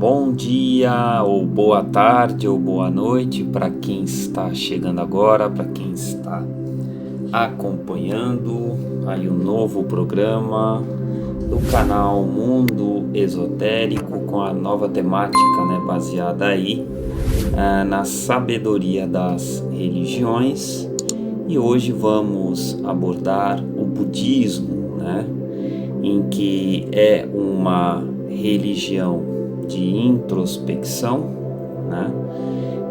Bom dia, ou boa tarde, ou boa noite para quem está chegando agora, para quem está acompanhando aí o novo programa do canal Mundo Esotérico com a nova temática, baseada aí na sabedoria das religiões. E hoje vamos abordar o budismo, em que é uma religião de introspecção,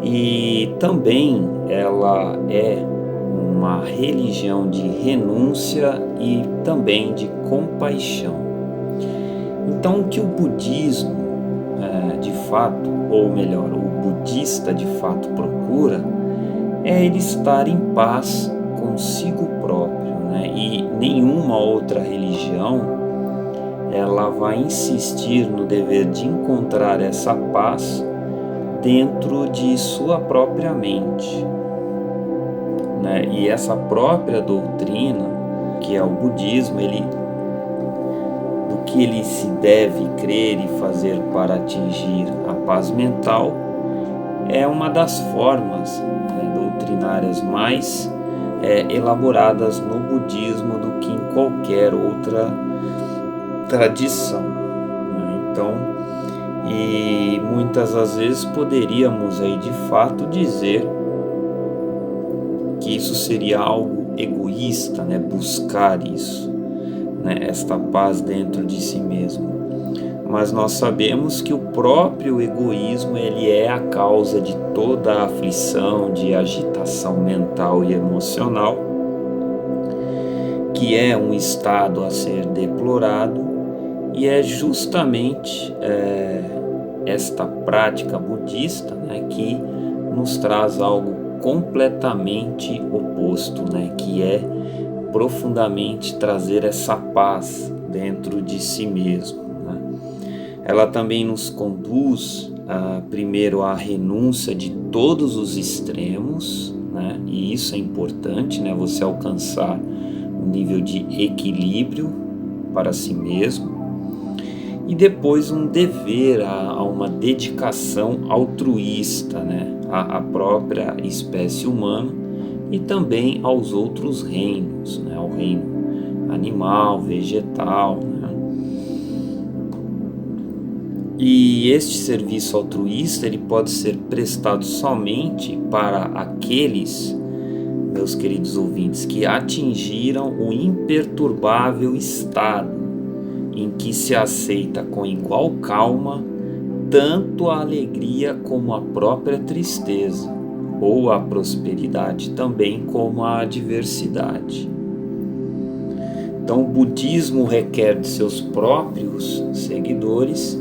e também ela é uma religião de renúncia e também de compaixão. Então, o que o budismo de fato, ou melhor, o budista de fato procura é ele estar em paz consigo próprio, e nenhuma outra religião ela vai insistir no dever de encontrar essa paz dentro de sua própria mente, E essa própria doutrina, que é o budismo, do que ele se deve crer e fazer para atingir a paz mental, é uma das formas doutrinárias mais elaboradas no budismo do que em qualquer outra tradição, Então, e muitas das vezes poderíamos aí de fato dizer que isso seria algo egoísta, buscar isso, esta paz dentro de si mesmo. Mas nós sabemos que o próprio egoísmo ele é a causa de toda a aflição, de agitação mental e emocional, que é um estado a ser deplorado. E é justamente esta prática budista que nos traz algo completamente oposto, que é profundamente trazer essa paz dentro de si mesmo. Ela também nos conduz primeiro à renúncia de todos os extremos, e isso é importante, você alcançar um nível de equilíbrio para si mesmo. E depois um dever a uma dedicação altruísta, à própria espécie humana e também aos outros reinos, ao reino animal, vegetal, E este serviço altruísta ele pode ser prestado somente para aqueles, meus queridos ouvintes, que atingiram o imperturbável estado em que se aceita com igual calma tanto a alegria como a própria tristeza, ou a prosperidade também como a adversidade. Então o budismo requer de seus próprios seguidores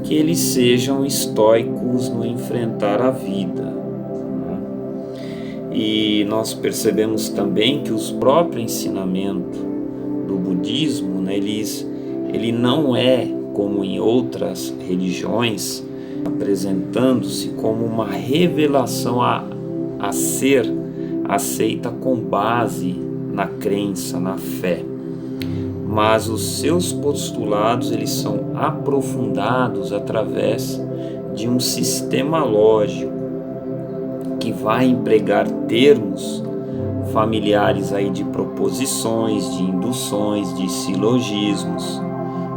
que eles sejam estoicos no enfrentar a vida. E nós percebemos também que os próprios ensinamentos do budismo, ele não é como em outras religiões, apresentando-se como uma revelação a ser aceita com base na crença, na fé. Mas os seus postulados eles são aprofundados através de um sistema lógico que vai empregar termos familiares aí de proposições, de induções, de silogismos,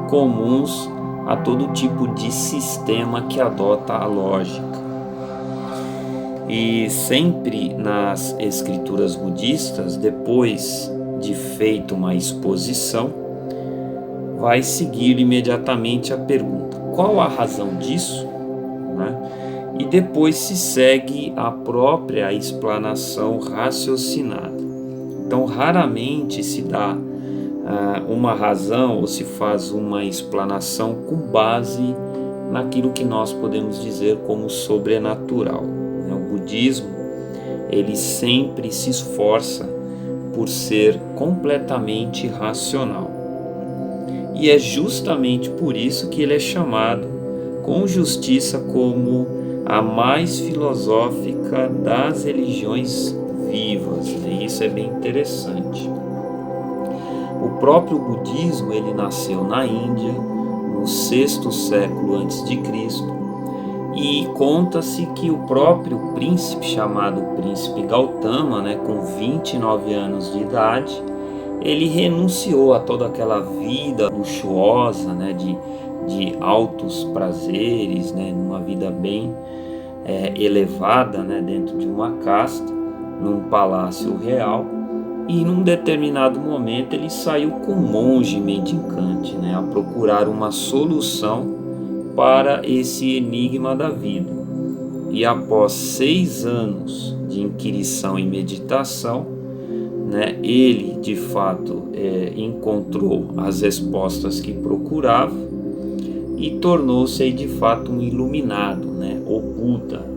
comuns a todo tipo de sistema que adota a lógica. E sempre nas escrituras budistas, depois de feita uma exposição, vai seguir imediatamente a pergunta: qual a razão disso? E depois se segue a própria explanação raciocinada. Então, raramente se dá uma razão ou se faz uma explanação com base naquilo que nós podemos dizer como sobrenatural. O budismo ele sempre se esforça por ser completamente racional. E é justamente por isso que ele é chamado com justiça como a mais filosófica das religiões vivas. E isso é bem interessante. O próprio budismo ele nasceu na Índia no 6º século a.C. E conta-se que o próprio príncipe, chamado Príncipe Gautama, com 29 anos de idade, ele renunciou a toda aquela vida luxuosa, de altos prazeres, numa vida bem elevada, dentro de uma casta, num palácio real. E num determinado momento ele saiu com um monge mendicante, a procurar uma solução para esse enigma da vida. E após 6 anos de inquirição e meditação, ele de fato encontrou as respostas que procurava e tornou-se aí de fato um iluminado, o Buda.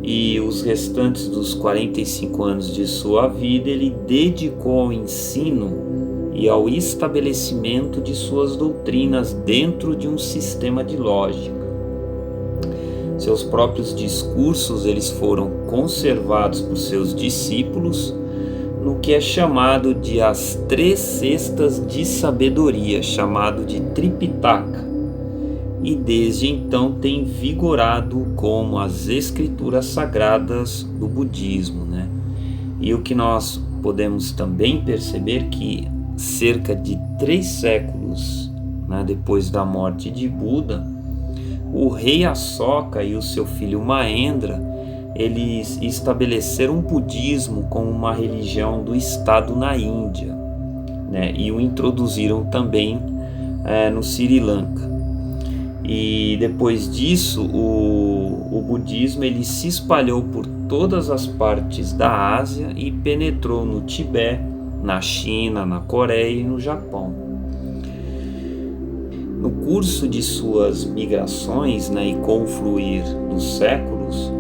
E os restantes dos 45 anos de sua vida ele dedicou ao ensino e ao estabelecimento de suas doutrinas dentro de um sistema de lógica. Seus próprios discursos eles foram conservados por seus discípulos no que é chamado de as 3 cestas de sabedoria, chamado de Tripitaka, e desde então tem vigorado como as escrituras sagradas do budismo. E o que nós podemos também perceber que cerca de 3 séculos depois da morte de Buda, o rei Asoka e o seu filho Mahendra, eles estabeleceram o budismo como uma religião do estado na Índia, e o introduziram também no Sri Lanka. E depois disso, o budismo ele se espalhou por todas as partes da Ásia e penetrou no Tibete, na China, na Coreia e no Japão. No curso de suas migrações e com o fluir dos séculos,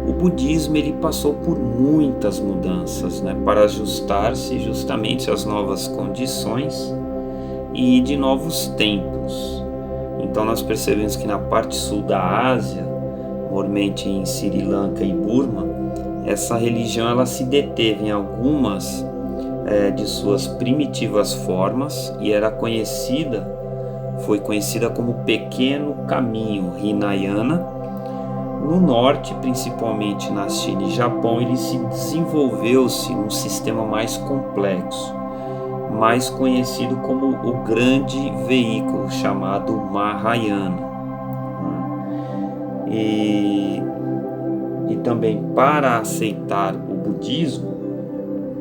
o budismo ele passou por muitas mudanças para ajustar-se justamente às novas condições e de novos tempos. Então nós percebemos que na parte sul da Ásia, mormente em Sri Lanka e Burma, essa religião ela se deteve em algumas de suas primitivas formas e foi conhecida como Pequeno Caminho Hinayana. No norte, principalmente na China e Japão, ele se desenvolveu-se num sistema mais complexo, mais conhecido como o grande veículo chamado Mahayana. E também para aceitar o budismo,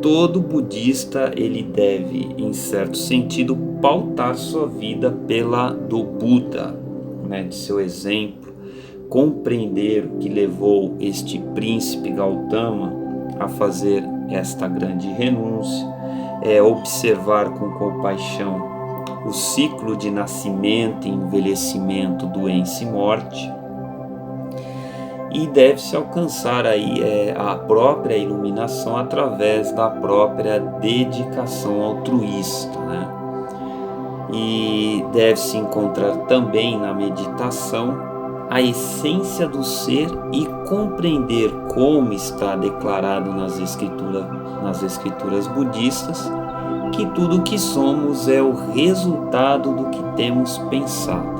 todo budista ele deve, em certo sentido, pautar sua vida pela do Buda, de seu exemplo, compreender o que levou este príncipe Gautama a fazer esta grande renúncia, observar com compaixão o ciclo de nascimento, envelhecimento, doença e morte, e deve-se alcançar aí a própria iluminação através da própria dedicação altruísta, E deve-se encontrar também na meditação a essência do ser e compreender como está declarado nas escrituras budistas, que tudo o que somos é o resultado do que temos pensado.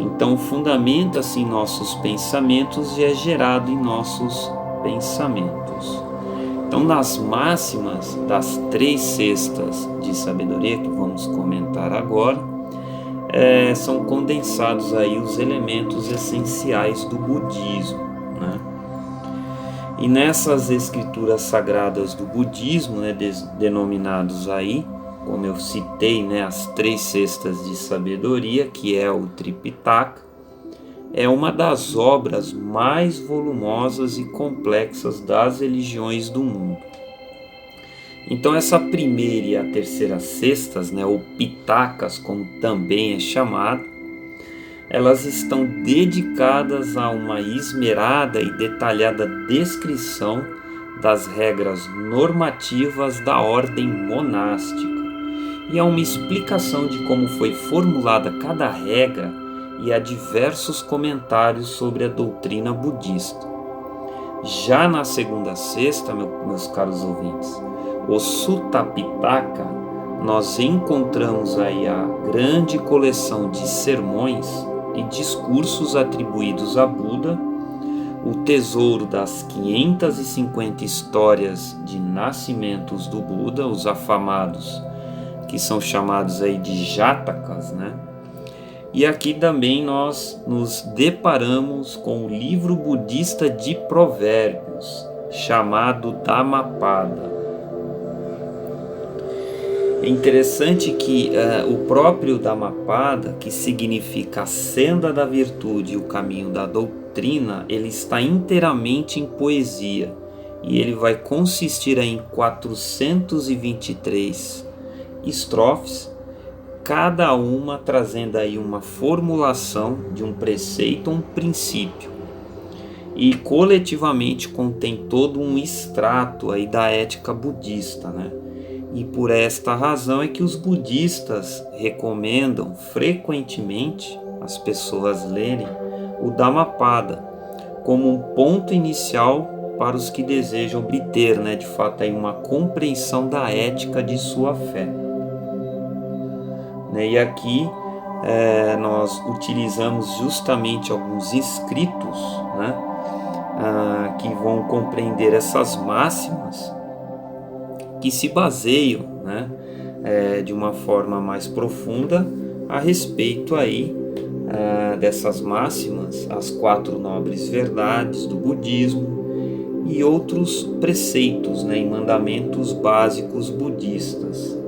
Então fundamenta-se em nossos pensamentos e é gerado em nossos pensamentos. Então nas máximas das 3 cestas de sabedoria que vamos comentar agora, são condensados aí os elementos essenciais do budismo, E nessas escrituras sagradas do budismo, denominados aí, como eu citei, as 3 cestas de sabedoria, que é o Tripitaka, é uma das obras mais volumosas e complexas das religiões do mundo. Então essa primeira e a terceira cestas, ou Pitakas, como também é chamado, elas estão dedicadas a uma esmerada e detalhada descrição das regras normativas da ordem monástica e a uma explicação de como foi formulada cada regra e a diversos comentários sobre a doutrina budista. Já na segunda cesta, meus caros ouvintes, o Sutta Pitaka, nós encontramos aí a grande coleção de sermões e discursos atribuídos a Buda, o tesouro das 550 histórias de nascimentos do Buda, os afamados, que são chamados aí de Jatakas, né? E aqui também nós nos deparamos com o livro budista de provérbios, chamado Dhammapada. É interessante que o próprio Dhammapada, que significa a senda da virtude e o caminho da doutrina, ele está inteiramente em poesia, e ele vai consistir em 423 estrofes, cada uma trazendo aí uma formulação de um preceito ou um princípio, e coletivamente contém todo um extrato aí da ética budista, né? E por esta razão é que os budistas recomendam frequentemente as pessoas lerem o Dhammapada como um ponto inicial para os que desejam obter, né, de fato aí uma compreensão da ética de sua fé. E aqui nós utilizamos justamente alguns escritos, né, que vão compreender essas máximas, que se baseiam, né, de uma forma mais profunda a respeito aí dessas máximas, as 4 nobres verdades do budismo e outros preceitos, né, e mandamentos básicos budistas.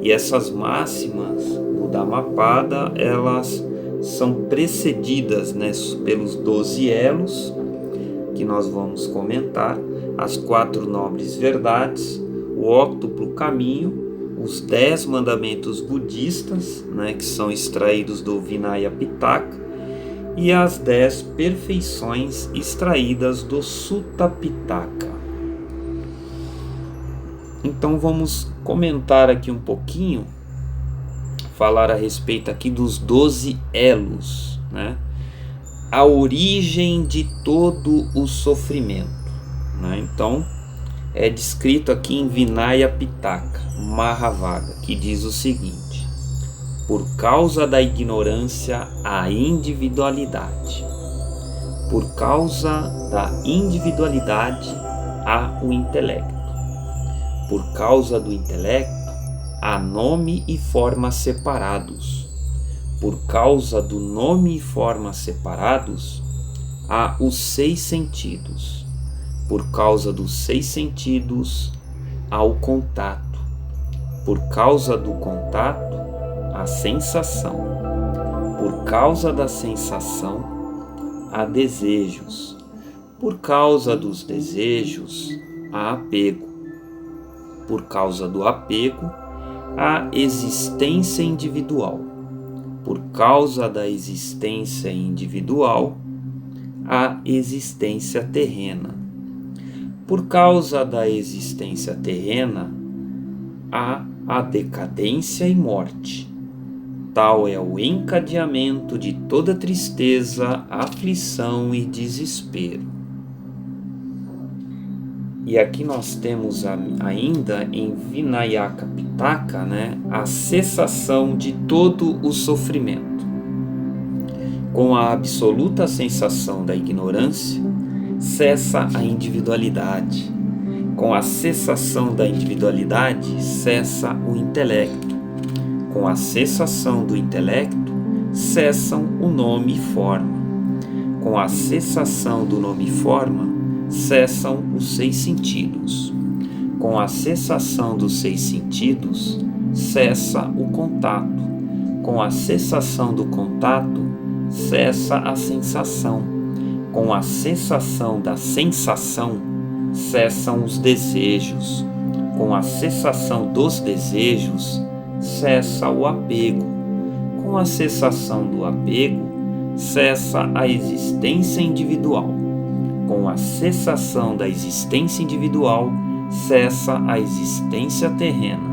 E essas máximas do Dhammapada, elas são precedidas, né, pelos 12 elos, que nós vamos comentar, as 4 nobres verdades, o óctuplo caminho, os 10 mandamentos budistas, né, que são extraídos do Vinaya Pitaka, e as 10 perfeições extraídas do Sutta Pitaka. Então vamos comentar aqui um pouquinho, falar a respeito aqui dos 12 elos, né? A origem de todo o sofrimento, né? Então é descrito aqui em Vinaya Pitaka, Mahavaga, que diz o seguinte: por causa da ignorância, a individualidade. Por causa da individualidade, há o intelecto. Por causa do intelecto, há nome e forma separados. Por causa do nome e forma separados, há os 6 sentidos. Por causa dos 6 sentidos, há o contato. Por causa do contato, a sensação. Por causa da sensação, há desejos. Por causa dos desejos, há apego. Por causa do apego, há existência individual. Por causa da existência individual, há existência terrena. Por causa da existência terrena, há a decadência e morte. Tal é o encadeamento de toda tristeza, aflição e desespero. E aqui nós temos ainda em Vinayaka Pitaka, né, a cessação de todo o sofrimento. Com a absoluta sensação da ignorância, cessa a individualidade. Com a cessação da individualidade, cessa o intelecto. Com a cessação do intelecto, cessam o nome e forma. Com a cessação do nome e forma, cessam os 6 sentidos. Com a cessação dos 6 sentidos, cessa o contato. Com a cessação do contato, cessa a sensação. Com a cessação da sensação, cessam os desejos. Com a cessação dos desejos, cessa o apego. Com a cessação do apego, cessa a existência individual. Com a cessação da existência individual, cessa a existência terrena.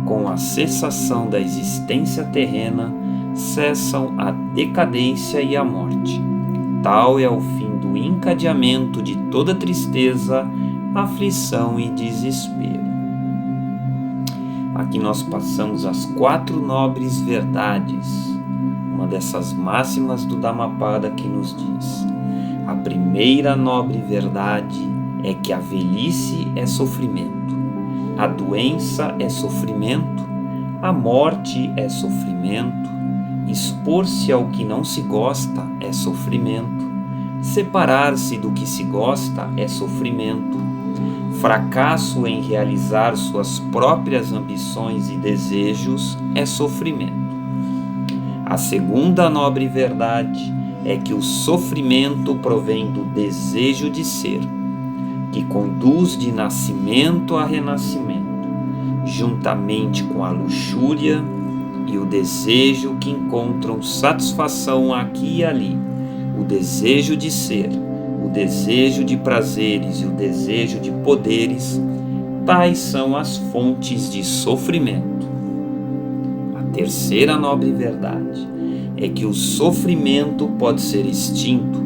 Com a cessação da existência terrena, cessam a decadência e a morte. Tal é o fim do encadeamento de toda tristeza, aflição e desespero. Aqui nós passamos as 4 nobres verdades, uma dessas máximas do Dhammapada que nos diz: a primeira nobre verdade é que a velhice é sofrimento, a doença é sofrimento, a morte é sofrimento, expor-se ao que não se gosta é sofrimento, separar-se do que se gosta é sofrimento, fracasso em realizar suas próprias ambições e desejos é sofrimento. A segunda nobre verdade é que o sofrimento provém do desejo de ser, que conduz de nascimento a renascimento, juntamente com a luxúria e o desejo que encontram satisfação aqui e ali, o desejo de ser, o desejo de prazeres e o desejo de poderes. Tais são as fontes de sofrimento. A terceira nobre verdade é que o sofrimento pode ser extinto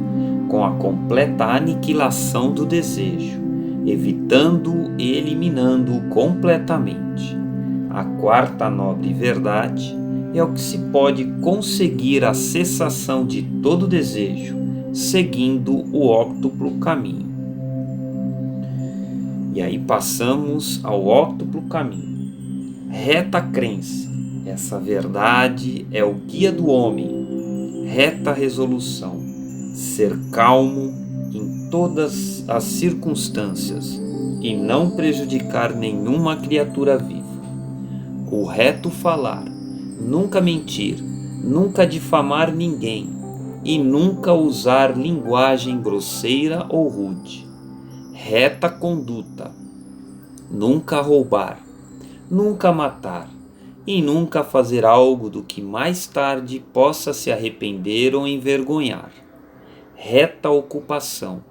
com a completa aniquilação do desejo, evitando-o e eliminando-o completamente. A quarta nobre verdade é o que se pode conseguir a cessação de todo desejo, seguindo o óctuplo caminho. E aí passamos ao óctuplo caminho. Reta crença, essa verdade é o guia do homem. Reta resolução, ser calmo em todas as circunstâncias e não prejudicar nenhuma criatura viva. O reto falar, nunca mentir, nunca difamar ninguém e nunca usar linguagem grosseira ou rude. Reta conduta, nunca roubar, nunca matar e nunca fazer algo do que mais tarde possa se arrepender ou envergonhar. Reta ocupação,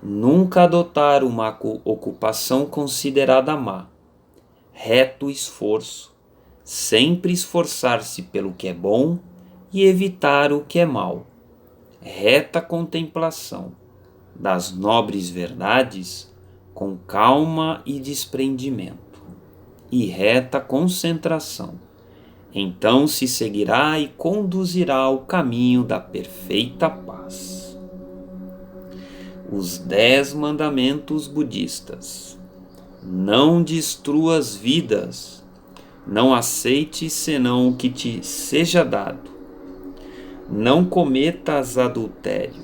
nunca adotar uma ocupação considerada má. Reto esforço, sempre esforçar-se pelo que é bom e evitar o que é mal. Reta contemplação das nobres verdades com calma e desprendimento. E reta concentração, então se seguirá e conduzirá ao caminho da perfeita paz. Os 10 mandamentos budistas. Não destruas vidas, não aceites senão o que te seja dado, não cometas adultério,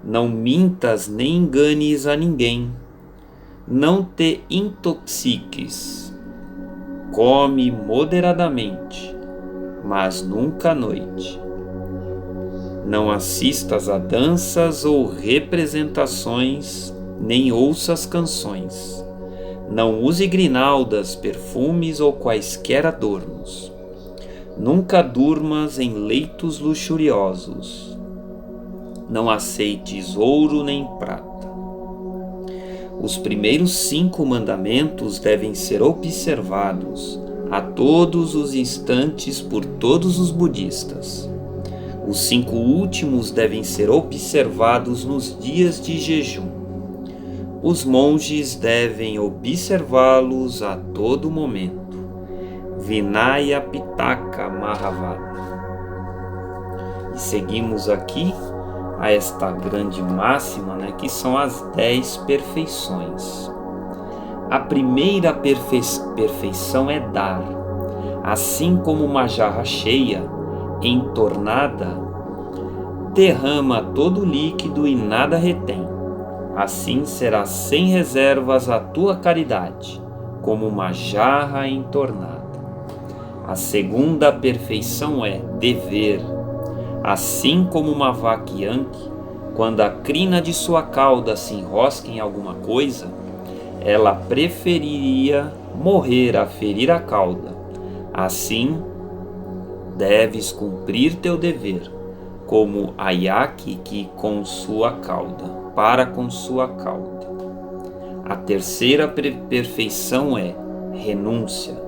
não mintas nem enganes a ninguém, não te intoxiques, come moderadamente, mas nunca à noite. Não assistas a danças ou representações, nem ouças canções. Não use grinaldas, perfumes ou quaisquer adornos. Nunca durmas em leitos luxuriosos. Não aceites ouro nem prata. Os primeiros 5 mandamentos devem ser observados a todos os instantes por todos os budistas. Os 5 últimos devem ser observados nos dias de jejum. Os monges devem observá-los a todo momento. Vinaya Pitaka Mahavada. E seguimos aqui a esta grande máxima, que são as 10 perfeições. A primeira perfeição é dar. Assim como uma jarra cheia, entornada, derrama todo o líquido e nada retém. Assim será sem reservas a tua caridade, como uma jarra entornada. A segunda perfeição é dever. Assim como uma vaca Yankee, quando a crina de sua cauda se enrosca em alguma coisa, ela preferiria morrer a ferir a cauda. Assim, deves cumprir teu dever, como a Yaki que com sua cauda, para com sua cauda. A terceira perfeição é renúncia.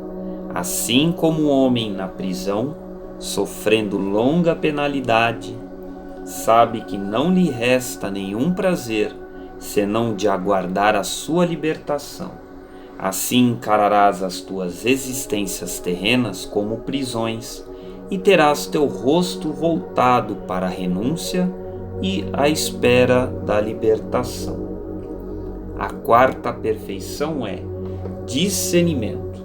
Assim como o homem na prisão, sofrendo longa penalidade, sabe que não lhe resta nenhum prazer senão de aguardar a sua libertação. Assim encararás as tuas existências terrenas como prisões e terás teu rosto voltado para a renúncia e a espera da libertação. A quarta perfeição é discernimento.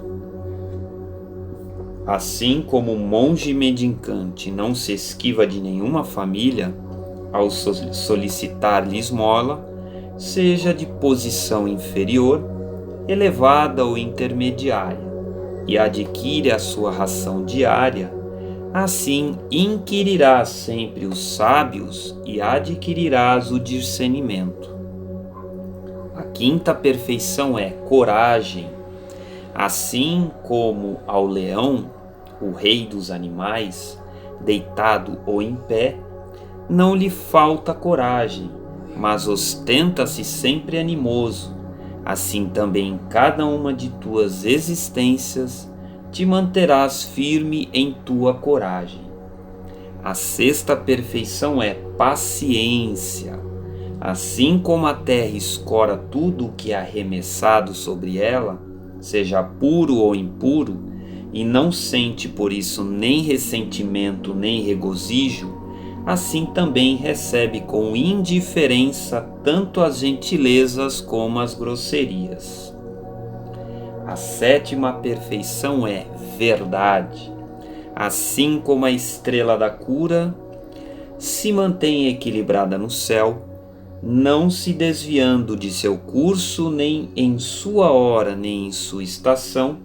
Assim como o monge mendicante não se esquiva de nenhuma família ao solicitar-lhe esmola, seja de posição inferior, elevada ou intermediária, e adquire a sua ração diária, assim inquirirás sempre os sábios e adquirirás o discernimento. A quinta perfeição é coragem. Assim como ao leão, o rei dos animais, deitado ou em pé, não lhe falta coragem, mas ostenta-se sempre animoso, assim também em cada uma de tuas existências te manterás firme em tua coragem. A sexta perfeição é paciência. Assim como a terra escora tudo o que é arremessado sobre ela, seja puro ou impuro, e não sente por isso nem ressentimento nem regozijo, assim também recebe com indiferença tanto as gentilezas como as grosserias. A sétima perfeição é verdade. Assim como a estrela da cura se mantém equilibrada no céu, não se desviando de seu curso nem em sua hora nem em sua estação,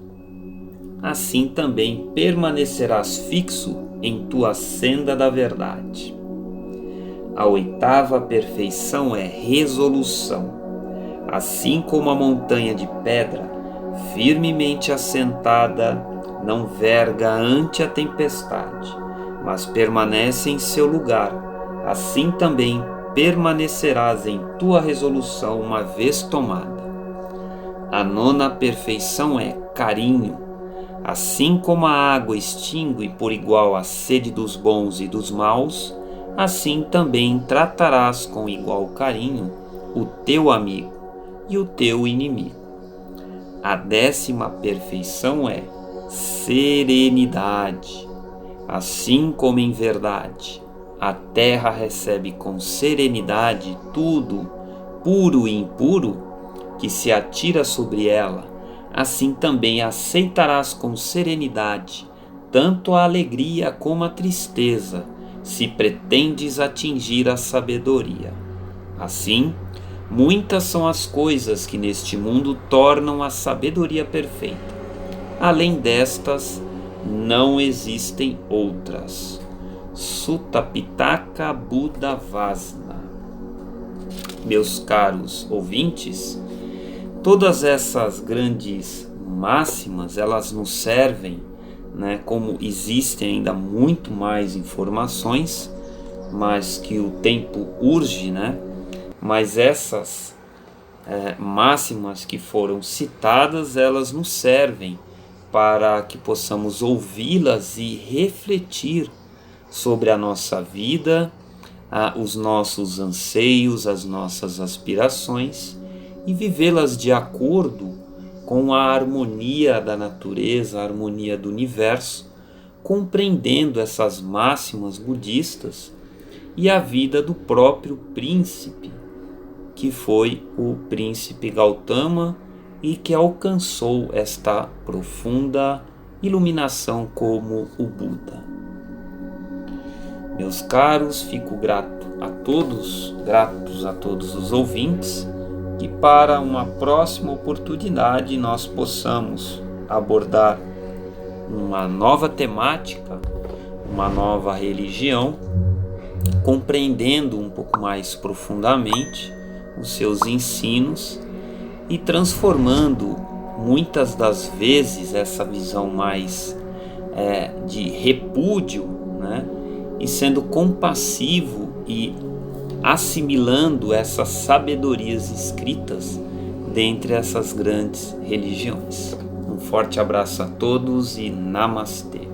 assim também permanecerás fixo em tua senda da verdade. A oitava perfeição é resolução. Assim como a montanha de pedra, firmemente assentada, não verga ante a tempestade, mas permanece em seu lugar, assim também permanecerás em tua resolução uma vez tomada. A nona perfeição é carinho. Assim como a água extingue por igual a sede dos bons e dos maus, assim também tratarás com igual carinho o teu amigo e o teu inimigo. A décima perfeição é serenidade. Assim como em verdade a terra recebe com serenidade tudo, puro e impuro, que se atira sobre ela, assim também aceitarás com serenidade tanto a alegria como a tristeza, se pretendes atingir a sabedoria. Assim, muitas são as coisas que neste mundo tornam a sabedoria perfeita. Além destas, não existem outras. Sutta Pitaka Buddha Vasna. Meus caros ouvintes, todas essas grandes máximas, elas nos servem, como existem ainda muito mais informações, mas que o tempo urge, mas essas máximas que foram citadas, elas nos servem para que possamos ouvi-las e refletir sobre a nossa vida, os nossos anseios, as nossas aspirações e vivê-las de acordo com a harmonia da natureza, a harmonia do universo, compreendendo essas máximas budistas e a vida do próprio príncipe, que foi o príncipe Gautama e que alcançou esta profunda iluminação como o Buda. Meus caros, fico gratos a todos os ouvintes, e para uma próxima oportunidade nós possamos abordar uma nova temática, uma nova religião, compreendendo um pouco mais profundamente os seus ensinos e transformando muitas das vezes essa visão mais de repúdio, e sendo compassivo e assimilando essas sabedorias escritas dentre essas grandes religiões. Um forte abraço a todos e Namastê.